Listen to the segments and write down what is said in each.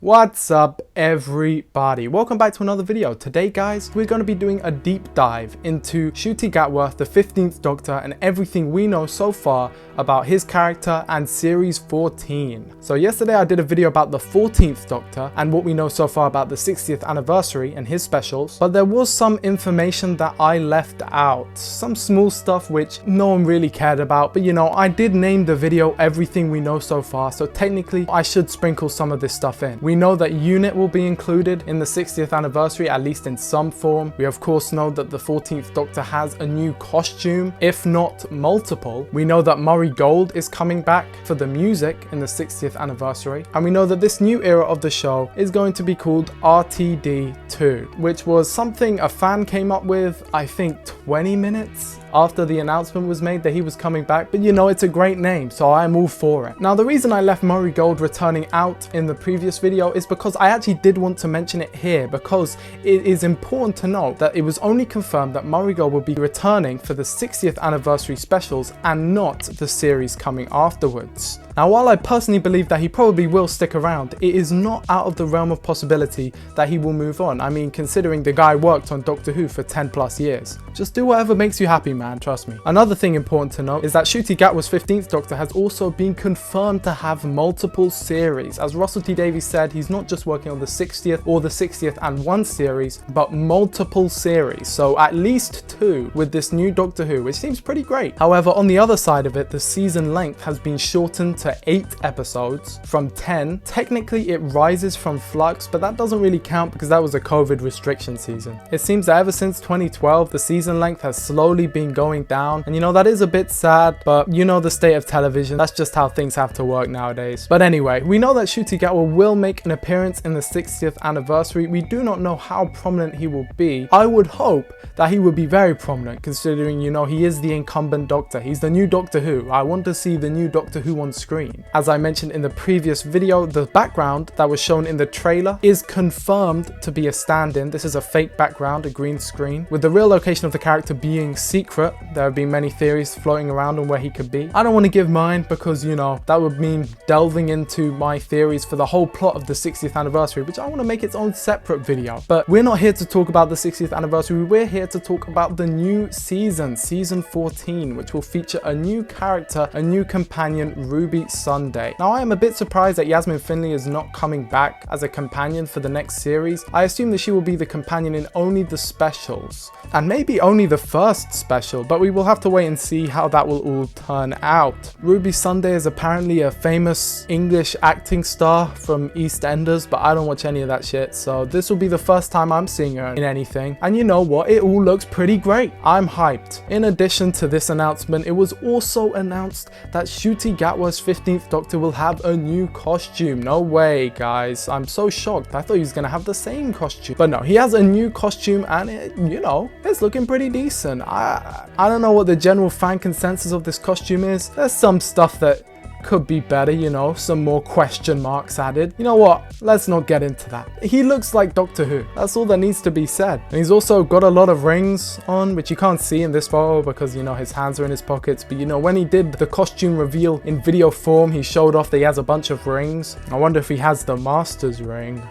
What's up everybody, welcome back to another video. Today guys, we're going to be doing a deep dive into Ncuti Gatwa, the 15th Doctor, and everything we know so far about his character and series 14. So yesterday I did a video about the 14th Doctor and what we know so far about the 60th anniversary and his specials, but there was some information that I left out, some small stuff which no one really cared about, but you know, I did name the video everything we know so far, so technically I should sprinkle some of this stuff in. We know that Unit will be included in the 60th anniversary, at least in some form. We of course know that the 14th Doctor has a new costume, if not multiple. We know that Murray Gold is coming back for the music in the 60th anniversary. And we know that this new era of the show is going to be called RTD2, which was something a fan came up with, I think 20 minutes after the announcement was made that he was coming back. But you know, it's a great name, so I'm all for it. Now, the reason I left Murray Gold returning out in the previous video is because I actually did want to mention it here, because it is important to note that it was only confirmed that Murray Gold will be returning for the 60th anniversary specials and not the series coming afterwards. Now, while I personally believe that he probably will stick around, it is not out of the realm of possibility that he will move on. I mean, considering the guy worked on Doctor Who for 10 plus years. Just do whatever makes you happy, man, trust me. Another thing important to note is that Ncuti Gatwa's 15th Doctor has also been confirmed to have multiple series. As Russell T Davies said, he's not just working on the 60th or the 60th and 1 series, but multiple series. So at least 2 with this new Doctor Who, which seems pretty great. However, on the other side of it, the season length has been shortened to 8 episodes from 10. Technically, it rises from Flux, but that doesn't really count because that was a COVID restriction season. It seems that ever since 2012, the season length has slowly been going down, and you know, that is a bit sad, but you know the state of television, that's just how things have to work nowadays. But anyway, we know that Ncuti Gatwa will make an appearance in the 60th anniversary. We do not know how prominent he will be. I would hope that he would be very prominent, considering, you know, he is the incumbent Doctor. He's the new Doctor Who. I want to see the new Doctor Who on screen. As I mentioned in the previous video, the background that was shown in the trailer is confirmed to be a stand-in. This is a fake background, a green screen, with the real location of the character being secret. There have been many theories floating around on where he could be. I don't want to give mine because, you know, that would mean delving into my theories for the whole plot of the 60th anniversary, which I want to make its own separate video. But we're not here to talk about the 60th anniversary. We're here to talk about the new season, season 14, which will feature a new character, a new companion, Ruby Sunday. Now, I am a bit surprised that Yasmin Finley is not coming back as a companion for the next series. I assume that she will be the companion in only the specials, and maybe only the first special, but we will have to wait and see how that will all turn out. Ruby Sunday is apparently a famous English acting star from EastEnders, but I don't watch any of that shit, so this will be the first time I'm seeing her in anything. And you know what? It all looks pretty great. I'm hyped. In addition to this announcement, it was also announced that Ncuti Gatwa's 15th Doctor will have a new costume. No way, guys. I'm so shocked. I thought he was going to have the same costume. But no, he has a new costume, and it, you know, it's looking pretty decent. I don't know what the general fan consensus of this costume is. There's some stuff that could be better, you know, some more question marks added. You know what? Let's not get into that. He looks like Doctor Who. That's all that needs to be said. And he's also got a lot of rings on, which you can't see in this photo because, you know, his hands are in his pockets. But, you know, when he did the costume reveal in video form, he showed off that he has a bunch of rings. I wonder if he has the Master's ring.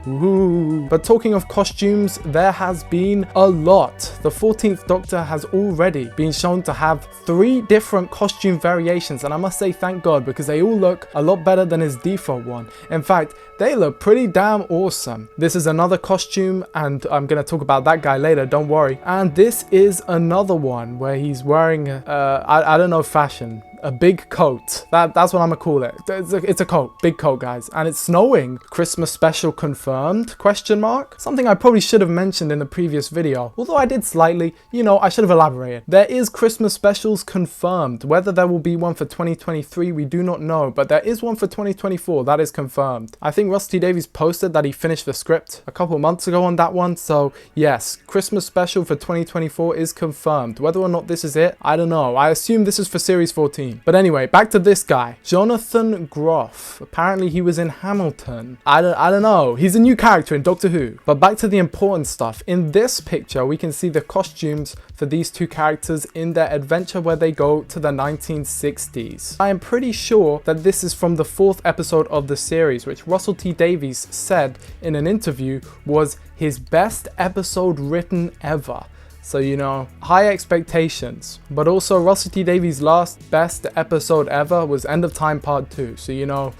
Ooh. But talking of costumes, there has been a lot. The 14th Doctor has already been shown to have 3 different costume variations, and I must say thank God, because they all look a lot better than his default one. In fact, they look pretty damn awesome. This is another costume, and I'm going to talk about that guy later, don't worry. And this is another one where he's wearing I don't know, fashion. A big coat. That's what I'm gonna call it. It's a coat. Big coat, guys. And it's snowing. Christmas special confirmed? Question mark? Something I probably should have mentioned in the previous video. Although I did slightly, you know, I should have elaborated. There is Christmas specials confirmed. Whether there will be one for 2023, we do not know. But there is one for 2024. That is confirmed. I think Russell T Davies posted that he finished the script a couple months ago on that one. So yes, Christmas special for 2024 is confirmed. Whether or not this is it, I don't know. I assume this is for series 14. 14. But anyway, back to this guy, Jonathan Groff. Apparently he was in Hamilton. I don't know. He's a new character in Doctor Who. But back to the important stuff. In this picture, we can see the costumes for these two characters in their adventure where they go to the 1960s. I am pretty sure that this is from the 4th episode of the series, which Russell T Davies said in an interview was his best episode written ever. So, you know, high expectations. But also Russell T Davies' last best episode ever was End of Time Part 2. So, you know,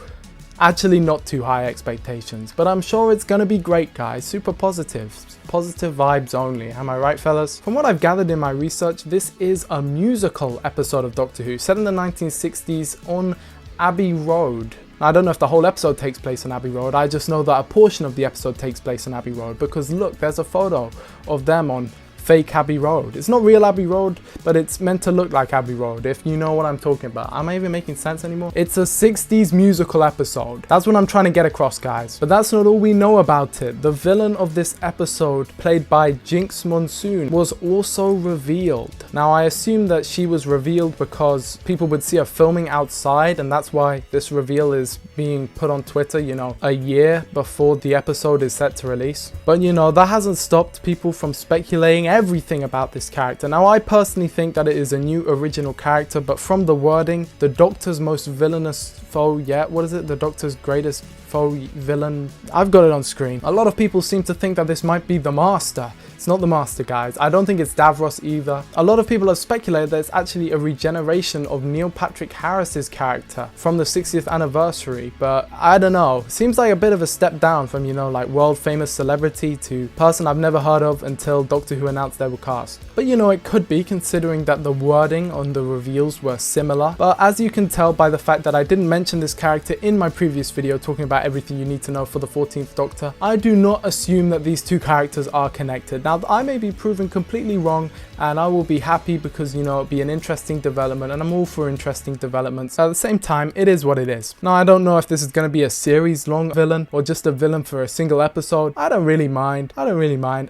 actually not too high expectations. But I'm sure it's gonna be great, guys. Super positive. Positive vibes only. Am I right, fellas? From what I've gathered in my research, this is a musical episode of Doctor Who set in the 1960s on Abbey Road. I don't know if the whole episode takes place on Abbey Road. I just know that a portion of the episode takes place on Abbey Road because look, there's a photo of them on fake Abbey Road. It's not real Abbey Road, but it's meant to look like Abbey Road, if you know what I'm talking about. Am I even making sense anymore? It's a 60s musical episode. That's what I'm trying to get across, guys. But that's not all we know about it. The villain of this episode, played by Jinx Monsoon, was also revealed. Now, I assume that she was revealed because people would see her filming outside, and that's why this reveal is being put on Twitter, you know, a year before the episode is set to release. But, you know, that hasn't stopped people from speculating everything about this character. Now, I personally think that it is a new original character, but from the wording, the Doctor's most villainous foe yet. What is it? The Doctor's greatest foe villain. I've got it on screen. A lot of people seem to think that this might be the Master. It's not the Master, guys. I don't think it's Davros either. A lot of people have speculated that it's actually a regeneration of Neil Patrick Harris's character from the 60th anniversary, but I don't know. Seems like a bit of a step down from, you know, like world famous celebrity to person I've never heard of until Doctor Who announced they were cast. But you know, it could be, considering that the wording on the reveals were similar. But as you can tell by the fact that I didn't mention this character in my previous video talking about everything you need to know for the 14th Doctor, I do not assume that these two characters are connected. Now, I may be proven completely wrong, and I will be happy because, you know, it'll be an interesting development, and I'm all for interesting developments. At the same time, it is what it is. Now, I don't know if this is going to be a series-long villain or just a villain for a single episode. I don't really mind.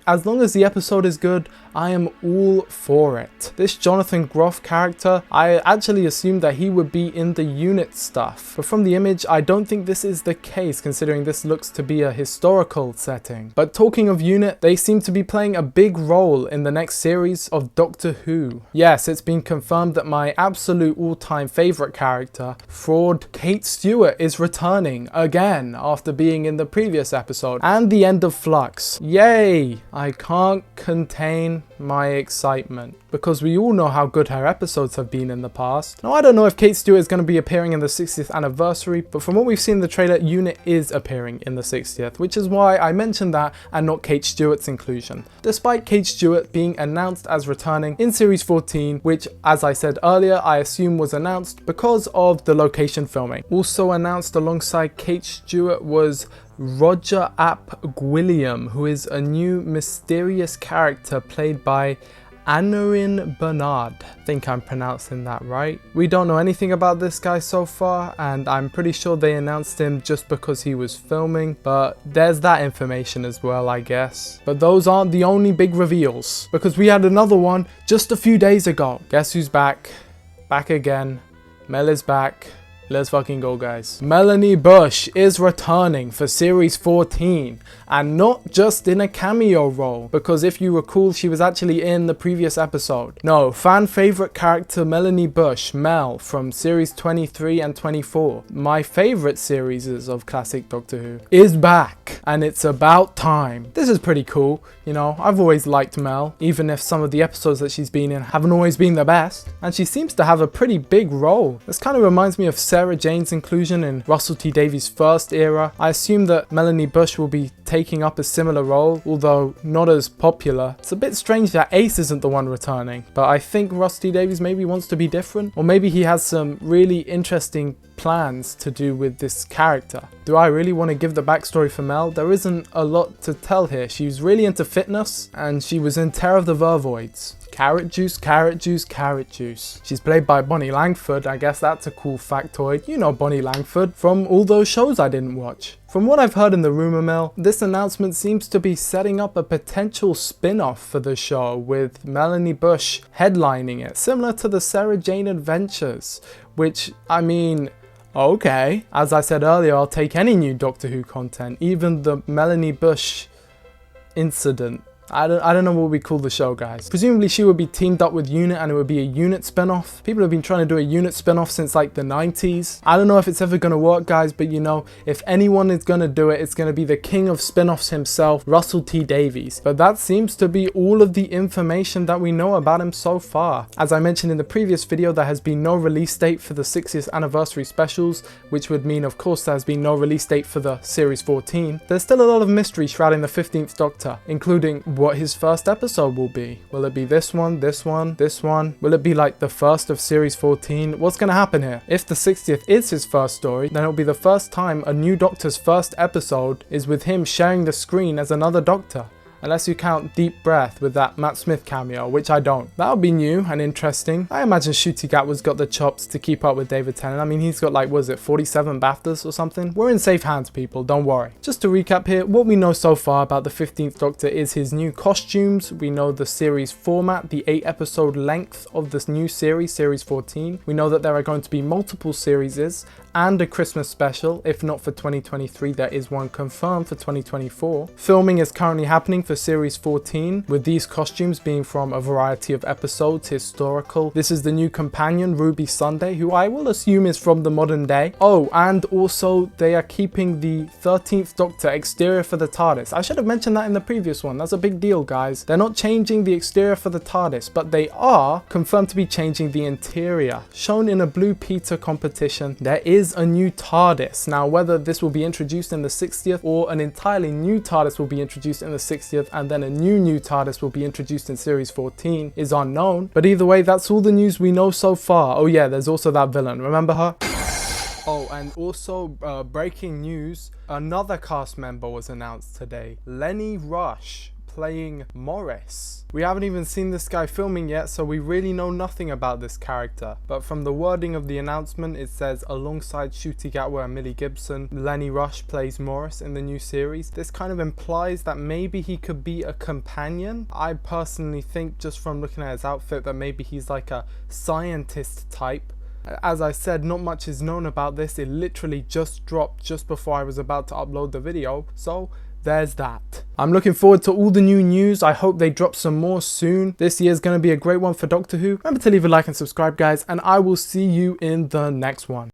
As long as the episode is good, I am all for it. This Jonathan Groff character, I actually assumed that he would be in the unit stuff, but from the image, I don't think this is the case, considering this looks to be a historical setting. But talking of unit, they seem to be playing a big role in the next series of Doctor Who. Yes, it's been confirmed that my absolute all-time favorite character, fraud Kate Stewart, is returning again after being in the previous episode and the end of Flux. Yay! I can't contain my excitement because we all know how good her episodes have been in the past. Now, I don't know if Kate Stewart is going to be appearing in the 60th anniversary, but from what we've seen in the trailer, Unit is appearing in the 60th, which is why I mentioned that and not Kate Stewart's inclusion. Despite Kate Stewart being announced as returning in Series 14, which, as I said earlier, I assume was announced because of the location filming. Also announced alongside Kate Stewart was Roger Ap Gwilliam, who is a new mysterious character played by Aneurin Bernard. I think I'm pronouncing that right. We don't know anything about this guy so far, and I'm pretty sure they announced him just because he was filming, but there's that information as well, I guess. But those aren't the only big reveals, because we had another one just a few days ago. Guess who's back? Back again. Mel is back. Let's fucking go, guys. Melanie Bush is returning for Series 14, and not just in a cameo role, because if you recall, she was actually in the previous episode. No, fan favorite character Melanie Bush, Mel, from Series 23 and 24, my favorite series of classic Doctor Who, is back, and it's about time. This is pretty cool. You know, I've always liked Mel, even if some of the episodes that she's been in haven't always been the best, and she seems to have a pretty big role. This kind of reminds me of Sarah Jane's inclusion in Russell T Davies' first era. I assume that Melanie Bush will be taking up a similar role, although not as popular. It's a bit strange that Ace isn't the one returning, but I think Russell T Davies maybe wants to be different, or maybe he has some really interesting plans to do with this character. Do I really want to give the backstory for Mel? There isn't a lot to tell here. She was really into fitness, and she was in Terror of the Vervoids. Carrot juice, carrot juice, carrot juice. She's played by Bonnie Langford. I guess that's a cool factoid. You know Bonnie Langford from all those shows I didn't watch. From what I've heard in the rumor mill, this announcement seems to be setting up a potential spin-off for the show with Melanie Bush headlining it, similar to the Sarah Jane Adventures, which, I mean, okay. As I said earlier, I'll take any new Doctor Who content, even the Melanie Bush incident. I don't know what we call the show, guys. Presumably she would be teamed up with Unit and it would be a Unit spin-off. People have been trying to do a Unit spin-off since like the 90s. I don't know if it's ever going to work, guys, but you know, if anyone is going to do it, it's going to be the king of spin-offs himself, Russell T Davies. But that seems to be all of the information that we know about him so far. As I mentioned in the previous video, there has been no release date for the 60th anniversary specials, which would mean, of course, there has been no release date for the Series 14. There's still a lot of mystery shrouding the 15th Doctor, including what his first episode will be. Will it be this one, this one, this one? Will it be like the first of Series 14? What's going to happen here? If the 60th is his first story, then it'll be the first time a new Doctor's first episode is with him sharing the screen as another Doctor. Unless you count Deep Breath with that Matt Smith cameo, which I don't. That would be new and interesting. I imagine Ncuti Gatwa's got the chops to keep up with David Tennant. I mean, he's got like, what is it, 47 BAFTAs or something? We're in safe hands, people, don't worry. Just to recap here, what we know so far about the 15th Doctor is his new costumes. We know the series format, the 8-episode length of this new series, Series 14. We know that there are going to be multiple series and a Christmas special. If not for 2023, there is one confirmed for 2024. Filming is currently happening for Series 14, with these costumes being from a variety of episodes, historical. This is the new companion, Ruby Sunday, who I will assume is from the modern day. Oh, and also they are keeping the 13th Doctor exterior for the TARDIS. I should have mentioned that in the previous one. That's a big deal, guys. They're not changing the exterior for the TARDIS, but they are confirmed to be changing the interior. Shown in a Blue Peter competition, there is a new TARDIS. Now, whether this will be introduced in the 60th or an entirely new TARDIS will be introduced in the 60th and then a new TARDIS will be introduced in Series 14 is unknown. But either way, that's all the news we know so far. Oh yeah, there's also that villain. Remember her? Oh, and also breaking news, another cast member was announced today. Lenny Rush, playing Morris. We haven't even seen this guy filming yet, so we really know nothing about this character. But from the wording of the announcement, it says alongside Ncuti Gatwa and Millie Gibson, Lenny Rush plays Morris in the new series. This kind of implies that maybe he could be a companion. I personally think, just from looking at his outfit, that maybe he's like a scientist type. As I said, not much is known about this. It literally just dropped just before I was about to upload the video, so there's that. I'm looking forward to all the new news. I hope they drop some more soon. This year's going to be a great one for Doctor Who. Remember to leave a like and subscribe, guys, and I will see you in the next one.